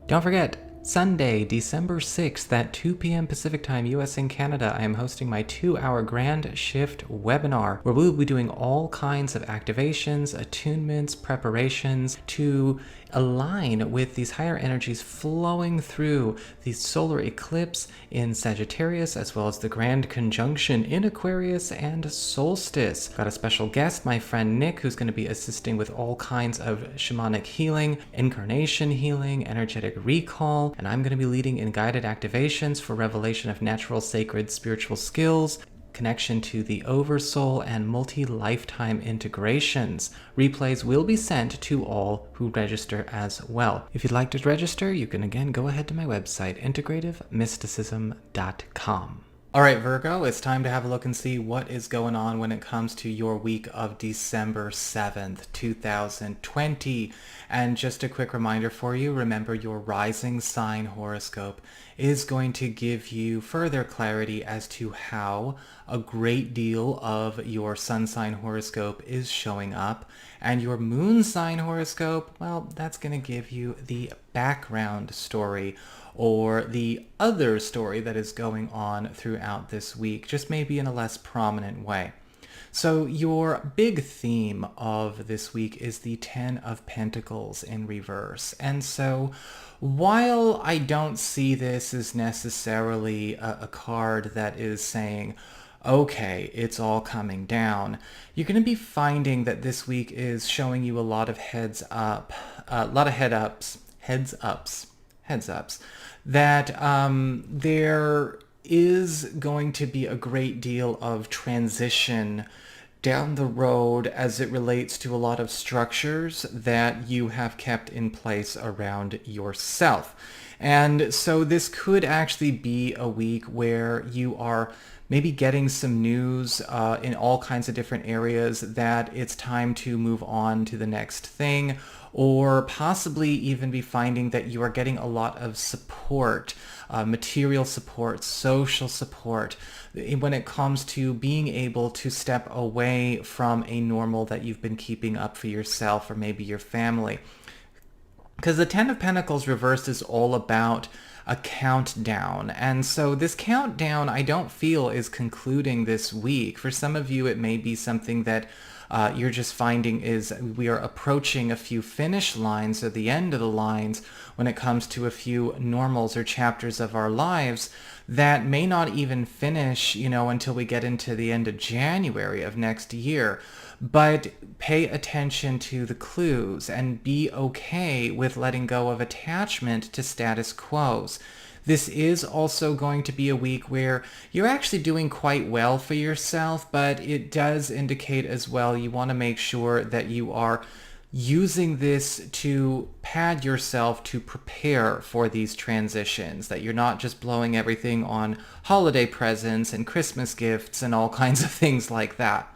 Don't forget, Sunday, December 6th at 2 p.m. Pacific Time, US and Canada, I am hosting my 2-hour Grand Shift webinar where we will be doing all kinds of activations, attunements, preparations to align with these higher energies flowing through the solar eclipse in Sagittarius, as well as the grand conjunction in Aquarius and solstice. Got a special guest, my friend Nick, who's going to be assisting with all kinds of shamanic healing, incarnation healing, energetic recall, and I'm going to be leading in guided activations for revelation of natural sacred spiritual skills, connection to the Oversoul, and multi-lifetime integrations. Replays will be sent to all who register as well. If you'd like to register, you can again go ahead to my website, integrativemysticism.com. All right, Virgo, it's time to have a look and see what is going on when it comes to your week of December 7th, 2020. And just a quick reminder for you, remember your rising sign horoscope is going to give you further clarity as to how a great deal of your sun sign horoscope is showing up. And your moon sign horoscope, well, that's going to give you the background story or the other story that is going on throughout this week, just maybe in a less prominent way. So your big theme of this week is the Ten of Pentacles in reverse. And so while I don't see this as necessarily a card that is saying, okay, it's all coming down, you're going to be finding that this week is showing you a lot of heads ups, that there is going to be a great deal of transition down the road as it relates to a lot of structures that you have kept in place around yourself. And so this could actually be a week where you are maybe getting some news in all kinds of different areas that it's time to move on to the next thing, or possibly even be finding that you are getting a lot of support, material support, social support, when it comes to being able to step away from a normal that you've been keeping up for yourself or maybe your family. Because the Ten of Pentacles reversed is all about a countdown. And so this countdown, I don't feel, is concluding this week. For some of you, it may be something that you're just finding is we are approaching a few finish lines or the end of the lines when it comes to a few normals or chapters of our lives that may not even finish, until we get into the end of January of next year. But pay attention to the clues and be okay with letting go of attachment to status quos. This is also going to be a week where you're actually doing quite well for yourself, but it does indicate as well you want to make sure that you are using this to pad yourself to prepare for these transitions, that you're not just blowing everything on holiday presents and Christmas gifts and all kinds of things like that.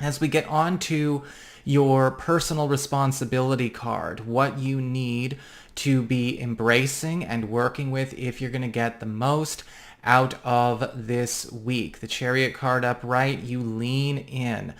As we get on to your personal responsibility card, what you need to be embracing and working with if you're going to get the most out of this week. The Chariot card upright, you leaning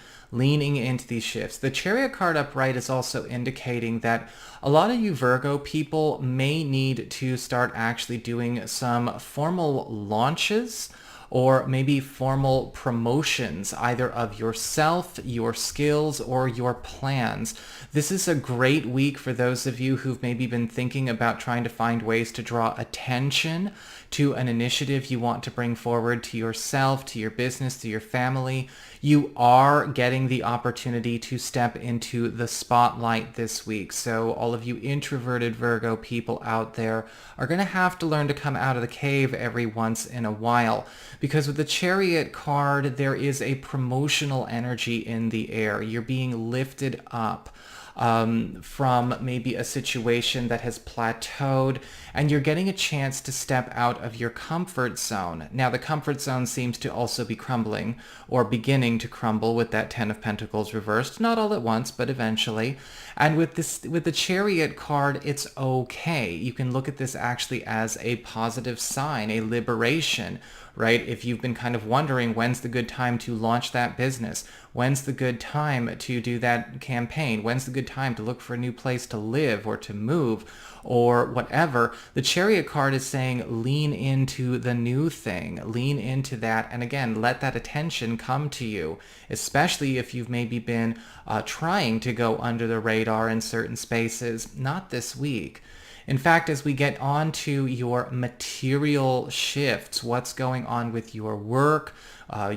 into these shifts. The Chariot card upright is also indicating that a lot of you Virgo people may need to start actually doing some formal launches or maybe formal promotions, either of yourself, your skills, or your plans. This is a great week for those of you who've maybe been thinking about trying to find ways to draw attention to an initiative you want to bring forward to yourself, to your business, to your family. You are getting the opportunity to step into the spotlight this week. So all of you introverted Virgo people out there are going to have to learn to come out of the cave every once in a while. Because with the Chariot card, there is a promotional energy in the air. You're being lifted up from maybe a situation that has plateaued, and you're getting a chance to step out of your comfort zone. Now, the comfort zone seems to also be crumbling or beginning to crumble with that Ten of Pentacles reversed. Not all at once, but eventually. And with the Chariot card, it's okay. You can look at this actually as a positive sign, a liberation. right? If you've been kind of wondering when's the good time to launch that business, when's the good time to do that campaign, when's the good time to look for a new place to live or to move or whatever, the Chariot card is saying lean into the new thing, lean into that, and again, let that attention come to you, especially if you've maybe been trying to go under the radar in certain spaces. Not this week. In fact, as we get on to your material shifts, what's going on with your work,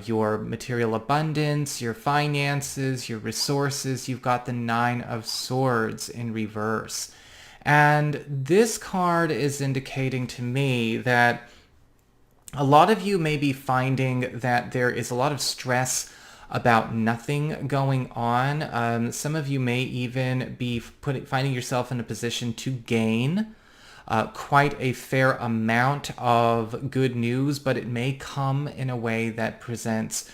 your material abundance, your finances, your resources, you've got the Nine of Swords in reverse. And this card is indicating to me that a lot of you may be finding that there is a lot of stress about nothing going on. Some of you may even be finding yourself in a position to gain quite a fair amount of good news, but it may come in a way that presents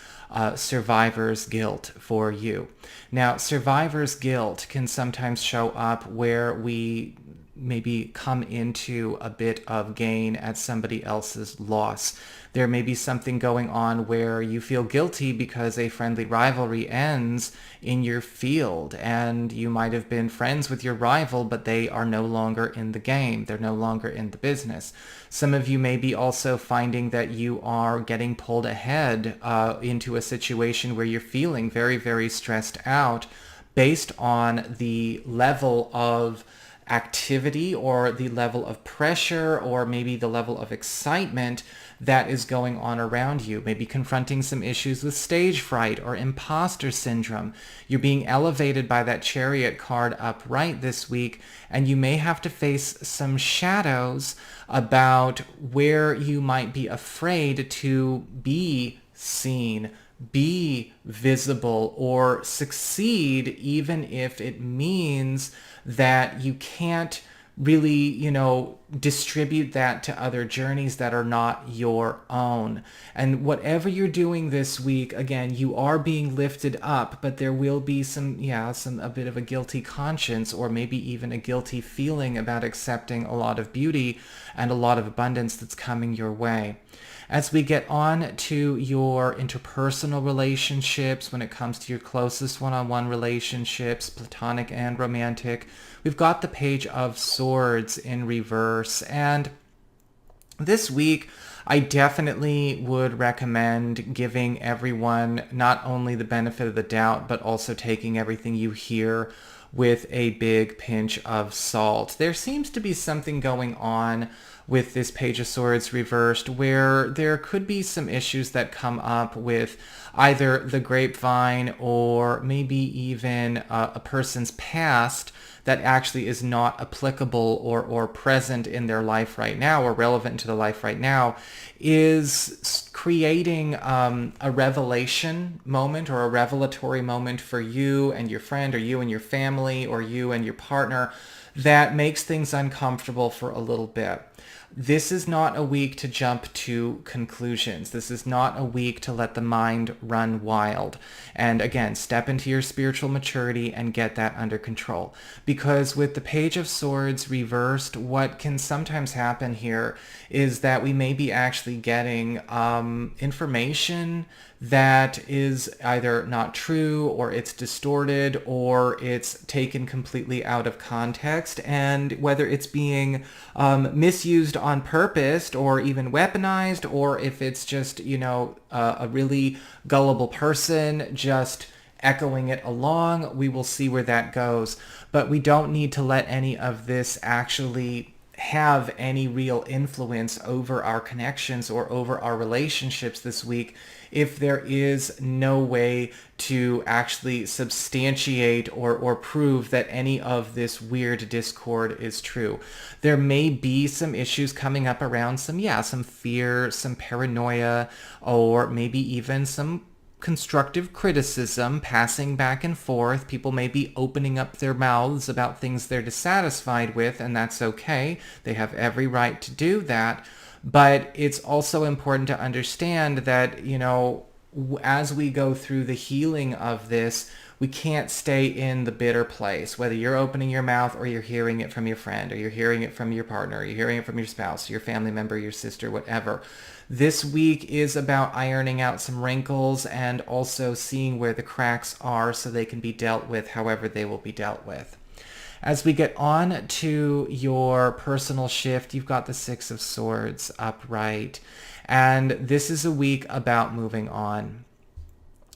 survivor's guilt for you. Now, survivor's guilt can sometimes show up where we maybe come into a bit of gain at somebody else's loss. There may be something going on where you feel guilty because a friendly rivalry ends in your field, and you might have been friends with your rival, but they are no longer in the game. They're no longer in the business. Some of you may be also finding that you are getting pulled ahead into a situation where you're feeling very, very stressed out based on the level of activity or the level of pressure or maybe the level of excitement that is going on around you. Maybe confronting some issues with stage fright or imposter syndrome. You're being elevated by that Chariot card upright this week, and you may have to face some shadows about where you might be afraid to be seen, be visible, or succeed, even if it means that you can't really, distribute that to other journeys that are not your own. And whatever you're doing this week, again, you are being lifted up, but there will be a bit of a guilty conscience, or maybe even a guilty feeling about accepting a lot of beauty and a lot of abundance that's coming your way. As we get on to your interpersonal relationships, when it comes to your closest one-on-one relationships, platonic and romantic, we've got the Page of Swords in reverse. And this week, I definitely would recommend giving everyone not only the benefit of the doubt, but also taking everything you hear with a big pinch of salt. There seems to be something going on with this Page of Swords reversed where there could be some issues that come up with either the grapevine or maybe even a person's past that actually is not applicable or present in their life right now or relevant to their life right now, is creating a revelation moment or a revelatory moment for you and your friend, or you and your family, or you and your partner, that makes things uncomfortable for a little bit. This is not a week to jump to conclusions. This is not a week to let the mind run wild. And again, step into your spiritual maturity and get that under control. Because with the Page of Swords reversed, what can sometimes happen here is that we may be actually getting information that is either not true, or it's distorted, or it's taken completely out of context. And whether it's being misused on purpose or even weaponized, or if it's just, a really gullible person just echoing it along, we will see where that goes. But we don't need to let any of this actually have any real influence over our connections or over our relationships this week if there is no way to actually substantiate or prove that any of this weird discord is true. There may be some issues coming up around some fear, some paranoia, or maybe even some constructive criticism passing back and forth. People may be opening up their mouths about things they're dissatisfied with, and that's okay. They have every right to do that. But it's also important to understand that, as we go through the healing of this, we can't stay in the bitter place. Whether you're opening your mouth or you're hearing it from your friend, or you're hearing it from your partner, or you're hearing it from your spouse, your family member, your sister, whatever. This week is about ironing out some wrinkles and also seeing where the cracks are so they can be dealt with however they will be dealt with. As we get on to your personal shift, you've got the Six of Swords upright. And this is a week about moving on.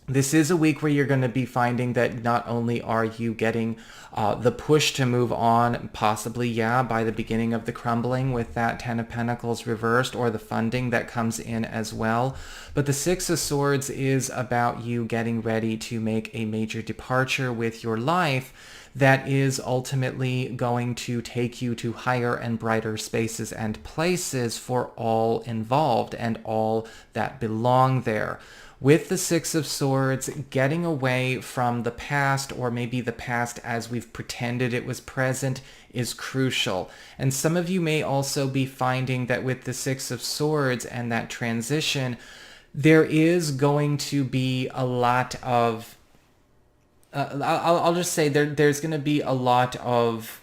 This is a week where you're going to be finding that not only are you getting the push to move on, possibly, by the beginning of the crumbling with that Ten of Pentacles reversed, or the funding that comes in as well, but the Six of Swords is about you getting ready to make a major departure with your life that is ultimately going to take you to higher and brighter spaces and places for all involved and all that belong there. With the Six of Swords, getting away from the past, or maybe the past as we've pretended it was present, is crucial. And some of you may also be finding that with the Six of Swords and that transition, there is going to be a lot of I'll just say there's going to be a lot of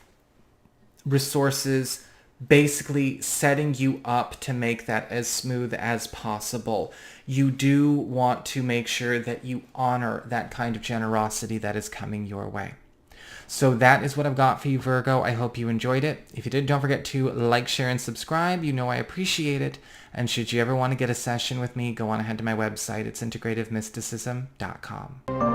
resources basically setting you up to make that as smooth as possible. You do want to make sure that you honor that kind of generosity that is coming your way. So that is what I've got for you, Virgo. I hope you enjoyed it. If you did, don't forget to like, share, and subscribe. You know I appreciate it. And should you ever want to get a session with me, go on ahead to my website. It's integrativemysticism.com.